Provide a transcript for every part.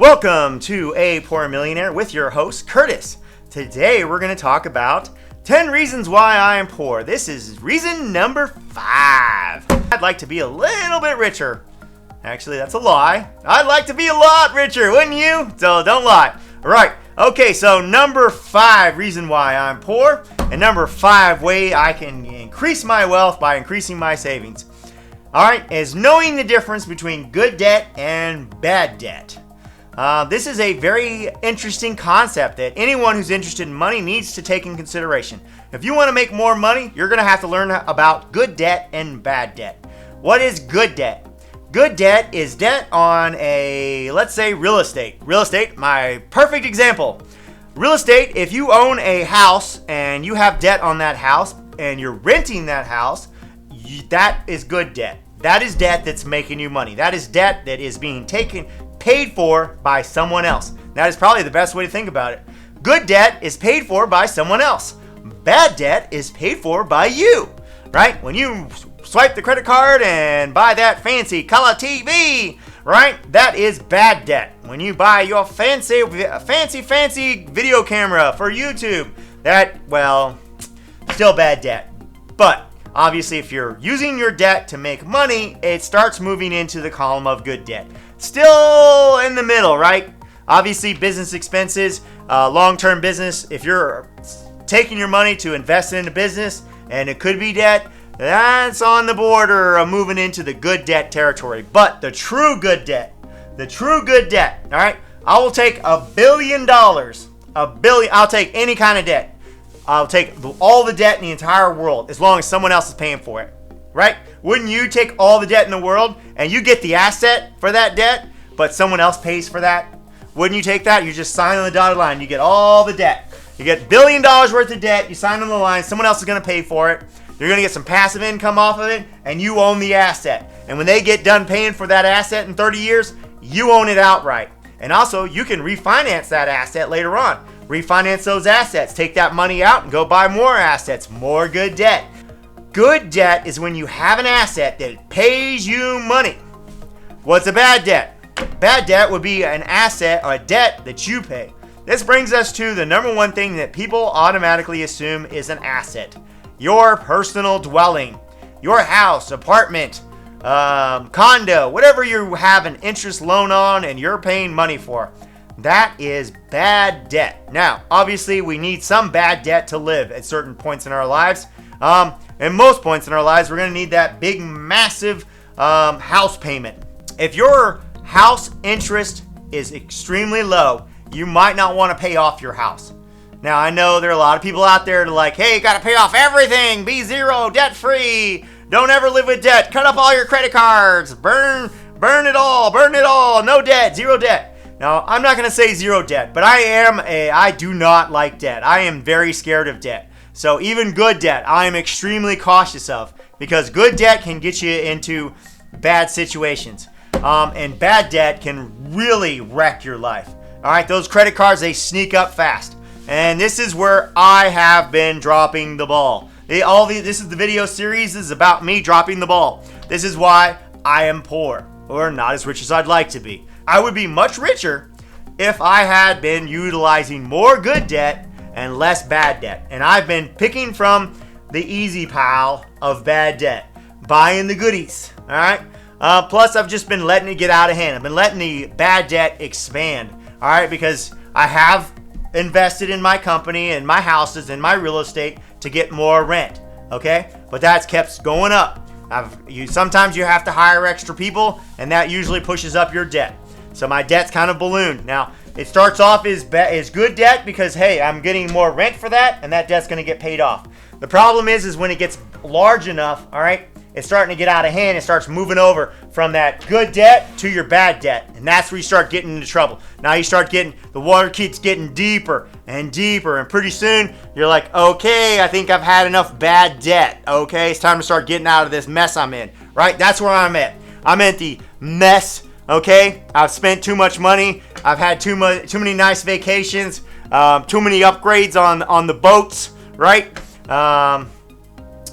Welcome to A Poor Millionaire with your host, Curtis. Today we're going to talk about 10 reasons why I am poor. This is reason number 5. I'd like to be a little bit richer. Actually, that's a lie. I'd like to be a lot richer, wouldn't you? So don't lie. All right. Okay, so number 5 reason why I'm poor, and number 5 way I can increase my wealth by increasing my savings. All right, is knowing the difference between good debt and bad debt. This is a very interesting concept that anyone who's interested in money needs to take in consideration. If you want to make more money, you're going to have to learn about good debt and bad debt. What is good debt? Good debt is debt on let's say real estate. Real estate, my perfect example. Real estate, if you own a house and you have debt on that house and you're renting that house, that is good debt. That is debt that's making you money. That is debt that is being paid for by someone else. That is probably the best way to think about it. Good debt is paid for by someone else. Bad debt is paid for by you, right? When you swipe the credit card and buy that fancy color TV, right? That is bad debt. When you buy your fancy video camera for YouTube, still bad debt. But obviously, if you're using your debt to make money, it starts moving into the column of good debt. Still in the middle, right? Obviously, business expenses, long-term business. If you're taking your money to invest in a business and it could be debt, that's on the border of moving into the good debt territory. But the true good debt, all right? I will take $1 billion. I'll take any kind of debt. I'll take all the debt in the entire world as long as someone else is paying for it, right? Wouldn't you take all the debt in the world and you get the asset for that debt, but someone else pays for that? Wouldn't you take that? You just sign on the dotted line. You get all the debt. You get $1 billion worth of debt. You sign on the line. Someone else is going to pay for it. You're going to get some passive income off of it, and you own the asset. And when they get done paying for that asset in 30 years, you own it outright. And also, you can refinance that asset later on. Refinance those assets. Take that money out and go buy more assets. More good debt. Good debt is when you have an asset that pays you money. What's a bad debt? Bad debt would be an asset or a debt that you pay. This brings us to the number one thing that people automatically assume is an asset. Your personal dwelling. Your house, apartment, condo, whatever you have an interest loan on and you're paying money for. That is bad debt. Now, obviously, we need some bad debt to live at certain points in our lives. And most points in our lives, we're going to need that big, massive house payment. If your house interest is extremely low, you might not want to pay off your house. Now, I know there are a lot of people out there that are like, hey, you got to pay off everything. Be zero, debt-free. Don't ever live with debt. Cut up all your credit cards. Burn it all. No debt, zero debt. Now, I'm not going to say zero debt, but I do not like debt. I am very scared of debt. So even good debt, I am extremely cautious of, because good debt can get you into bad situations. And bad debt can really wreck your life. All right, those credit cards, they sneak up fast. And this is where I have been dropping the ball. This is the video series. This is about me dropping the ball. This is why I am poor, or not as rich as I'd like to be. I would be much richer if I had been utilizing more good debt and less bad debt. And I've been picking from the easy pile of bad debt, buying the goodies, all right? Plus, I've just been letting it get out of hand. I've been letting the bad debt expand, all right? Because I have invested in my company and my houses and my real estate to get more rent, okay? But that's kept going up. Sometimes you have to hire extra people, and that usually pushes up your debt. So my debt's kind of ballooned. Now, it starts off as good debt because, hey, I'm getting more rent for that, and that debt's going to get paid off. The problem is when it gets large enough, all right, it's starting to get out of hand. It starts moving over from that good debt to your bad debt, and that's where you start getting into trouble. Now the water keeps getting deeper and deeper, and pretty soon you're like, okay, I think I've had enough bad debt. Okay, it's time to start getting out of this mess I'm in, right? That's where I'm at. I'm at the mess. Okay, I've spent too much money. I've had too many nice vacations, too many upgrades on the boats, right?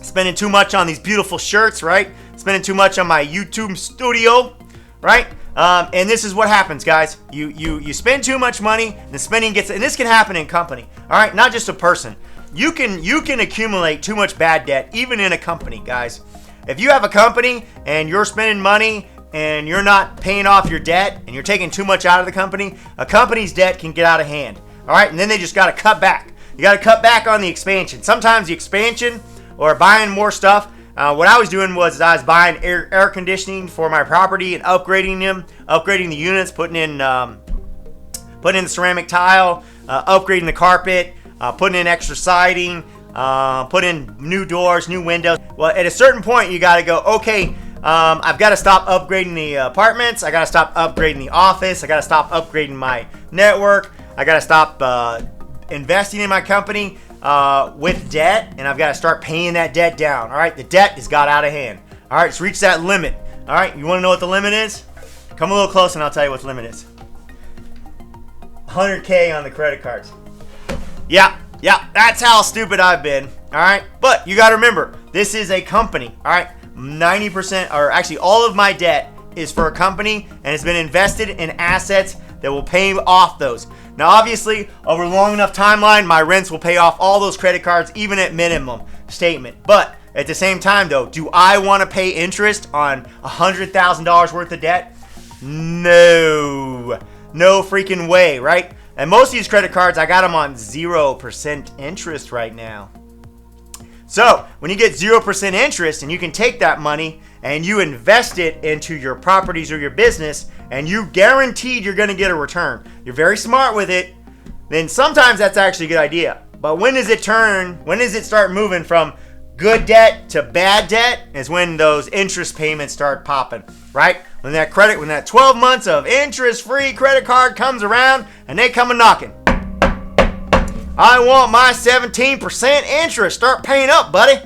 Spending too much on these beautiful shirts, right? Spending too much on my YouTube studio, right? And this is what happens, guys. You spend too much money, and the spending gets, and this can happen in company. All right, not just a person. You can accumulate too much bad debt even in a company, guys. If you have a company and you're spending money and you're not paying off your debt and you're taking too much out of the company, a company's debt can get out of hand. All right, and then they just got to cut back. You got to cut back on the expansion. Sometimes the expansion or buying more stuff. What I was doing was I was buying air conditioning for my property and upgrading them, upgrading the units, putting in the ceramic tile, upgrading the carpet, putting in extra siding, put in new doors, new windows. Well, at a certain point, you got to go, okay, I've got to stop upgrading the apartments. I got to stop upgrading the office. I got to stop upgrading my network. I got to stop investing in my company with debt, and I've got to start paying that debt down. All right, the debt has got out of hand. All right, it's reached that limit. All right, you want to know what the limit is? Come a little close, and I'll tell you what the limit is. 100K on the credit cards. Yeah, that's how stupid I've been. All right, but you got to remember, this is a company. All right, 90%, or actually all of my debt is for a company, and it's been invested in assets that will pay off those. Now, obviously, over a long enough timeline, my rents will pay off all those credit cards, even at minimum statement. But at the same time, though, do I want to pay interest on $100,000 worth of debt? No freaking way, right? And most of these credit cards, I got them on 0% interest right now. So when you get 0% interest and you can take that money and you invest it into your properties or your business, and you guaranteed you're going to get a return, you're very smart with it, then sometimes that's actually a good idea. But when does it start moving from good debt to bad debt is when those interest payments start popping, right? When that 12 months of interest-free credit card comes around and they come a knocking. I want my 17% interest. Start paying up, buddy,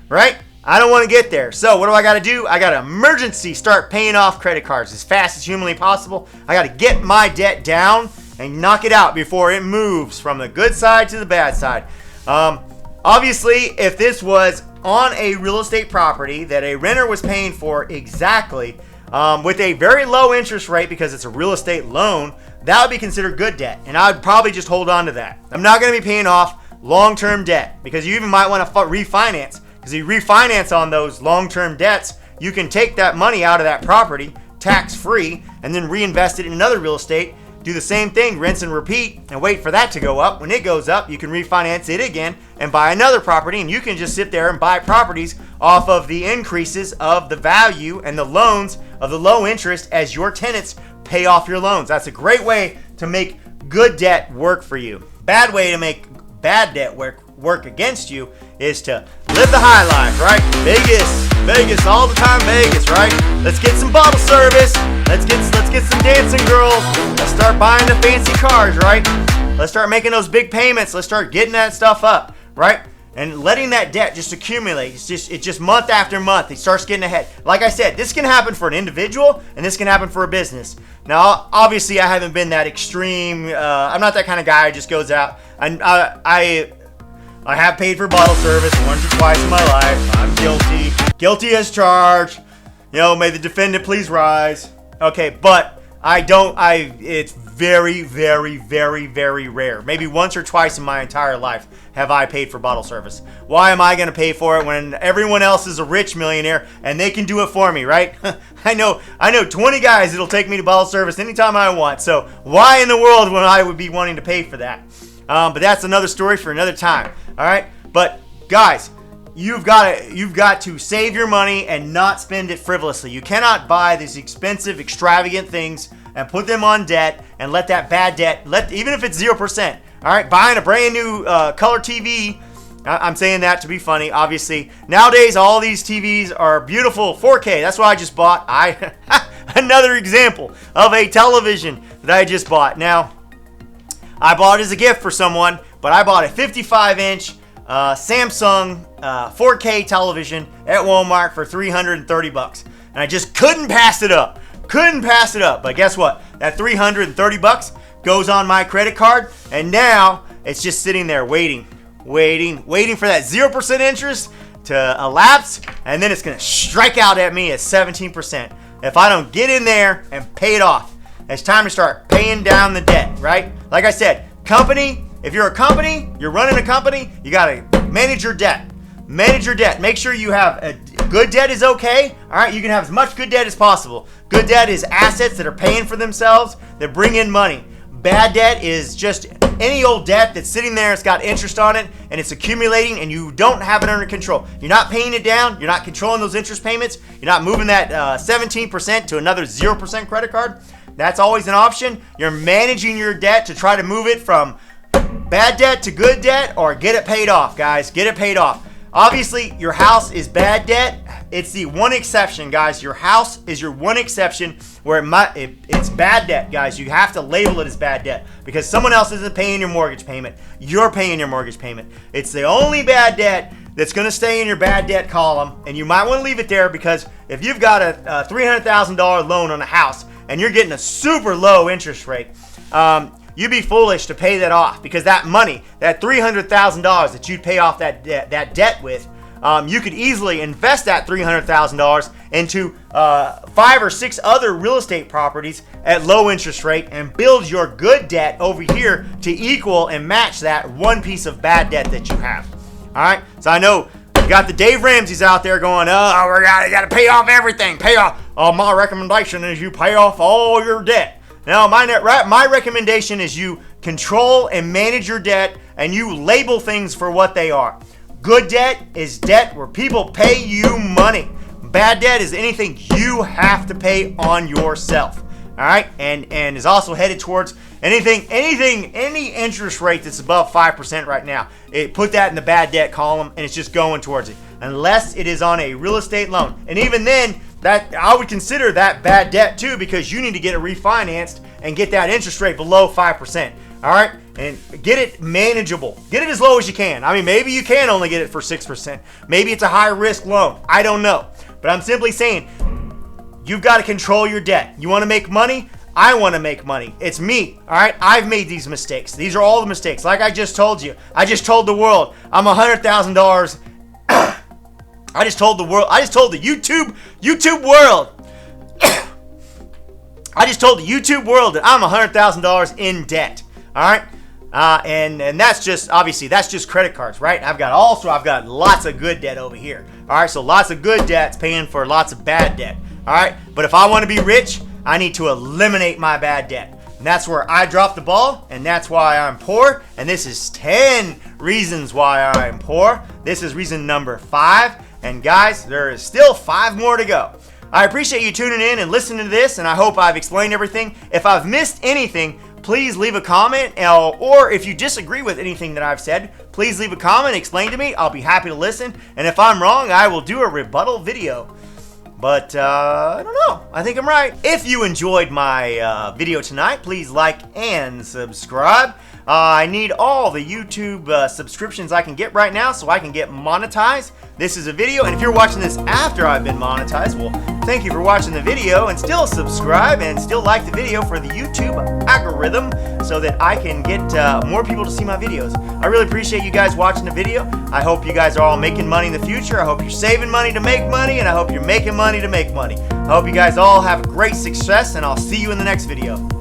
right? I don't want to get there. So what do I got to do? I got to emergency start paying off credit cards as fast as humanly possible. I got to get my debt down and knock it out before it moves from the good side to the bad side. Obviously, if this was on a real estate property that a renter was paying for exactly with a very low interest rate because it's a real estate loan, that would be considered good debt. And I would probably just hold on to that. I'm not going to be paying off long-term debt because you even might want to refinance. Because you refinance on those long-term debts, you can take that money out of that property tax-free and then reinvest it in another real estate. Do the same thing, rinse and repeat, and wait for that to go up. When it goes up, you can refinance it again and buy another property, and you can just sit there and buy properties off of the increases of the value and the loans of the low interest as your tenants pay off your loans. That's a great way to make good debt work for you. Bad way to make bad debt work against you is to live the high life, right? Vegas, all the time Vegas, right? Let's get some bottle service. Let's get some dancing girls. Let's start buying the fancy cars, right? Let's start making those big payments. Let's start getting that stuff up, right? And letting that debt just accumulate. It's just month after month. It starts getting ahead. Like I said, this can happen for an individual, and this can happen for a business. Now, obviously, I haven't been that extreme. I'm not that kind of guy who just goes out. I have paid for bottle service once or twice in my life. I'm guilty. Guilty as charged. May the defendant please rise. Okay, but it's very, very, very, very rare. Maybe once or twice in my entire life have I paid for bottle service. Why am I going to pay for it when everyone else is a rich millionaire and they can do it for me, right? I know 20 guys that'll take me to bottle service anytime I want. So why in the world would I be wanting to pay for that? But that's another story for another time. All right, but guys, you've got to save your money and not spend it frivolously. You cannot buy these expensive, extravagant things and put them on debt and let that bad debt, even if it's 0%. All right, buying a brand new color TV. I'm saying that to be funny. Obviously, nowadays all these TVs are beautiful 4K. That's what I just bought. Another example of a television that I just bought. Now, I bought it as a gift for someone, but I bought a 55-inch Samsung 4K television at Walmart for $330, and I just couldn't pass it up. But guess what? That $330 goes on my credit card, and now it's just sitting there waiting for that 0% interest to elapse, and then it's going to strike out at me at 17%. if I don't get in there and pay it off. It's time to start paying down the debt, right? Like I said, company, if you're a company, you're running a company, you got to manage your debt. Manage your debt. Make sure you have a good debt is okay. All right, you can have as much good debt as possible. Good debt is assets that are paying for themselves, that bring in money. Bad debt is just any old debt that's sitting there, it's got interest on it, and it's accumulating, and you don't have it under control. You're not paying it down. You're not controlling those interest payments. You're not moving that 17% to another 0% credit card. That's always an option. You're managing your debt to try to move it from bad debt to good debt, or get it paid off, guys. Get it paid off. Obviously, your house is bad debt. It's the one exception, guys. Your house is your one exception where it's bad debt, guys. You have to label it as bad debt because someone else isn't paying your mortgage payment. You're paying your mortgage payment. It's the only bad debt that's going to stay in your bad debt column, and you might want to leave it there because if you've got a $300,000 loan on a house and you're getting a super low interest rate, you'd be foolish to pay that off because that money, that $300,000 that you'd pay off that debt with, you could easily invest that $300,000 into 5 or 6 other real estate properties at low interest rate and build your good debt over here to equal and match that one piece of bad debt that you have. All right, so I know you got the Dave Ramseys out there going, oh, we got to pay off everything. Pay off. My recommendation is you pay off all your debt. Now, my recommendation is you control and manage your debt and you label things for what they are. Good debt is debt where people pay you money. Bad debt is anything you have to pay on yourself. All right, and is also headed towards any interest rate that's above 5% right now. Put that in the bad debt column, and it's just going towards it, unless it is on a real estate loan. And even then, that I would consider that bad debt too, because you need to get it refinanced and get that interest rate below 5%. All right, and get it manageable. Get it as low as you can. I mean, maybe you can only get it for 6%. Maybe it's a high risk loan. I don't know, but I'm simply saying, you've got to control your debt. You want to make money? I want to make money. It's me, all right? I've made these mistakes. These are all the mistakes. Like I just told you. I just told the world I'm $100,000. I just told the world. I just told the YouTube world. I just told the YouTube world that I'm $100,000 in debt, all right? And that's just, obviously, that's just credit cards, right? I've got lots of good debt over here, all right? So lots of good debt's paying for lots of bad debt. All right, but if I want to be rich, I need to eliminate my bad debt. And that's where I dropped the ball, and that's why I'm poor. And this is 10 reasons why I'm poor. This is reason number 5. And guys, there is still 5 more to go. I appreciate you tuning in and listening to this, and I hope I've explained everything. If I've missed anything, please leave a comment, or if you disagree with anything that I've said, please leave a comment, explain to me. I'll be happy to listen. And if I'm wrong, I will do a rebuttal video. But I don't know. I think I'm right. If you enjoyed my video tonight, please like and subscribe. I need all the YouTube subscriptions I can get right now so I can get monetized. This is a video, and if you're watching this after I've been monetized, well, thank you for watching the video, and still subscribe and still like the video for the YouTube algorithm so that I can get more people to see my videos. I really appreciate you guys watching the video. I hope you guys are all making money in the future. I hope you're saving money to make money, and I hope you're making money to make money. I hope you guys all have great success, and I'll see you in the next video.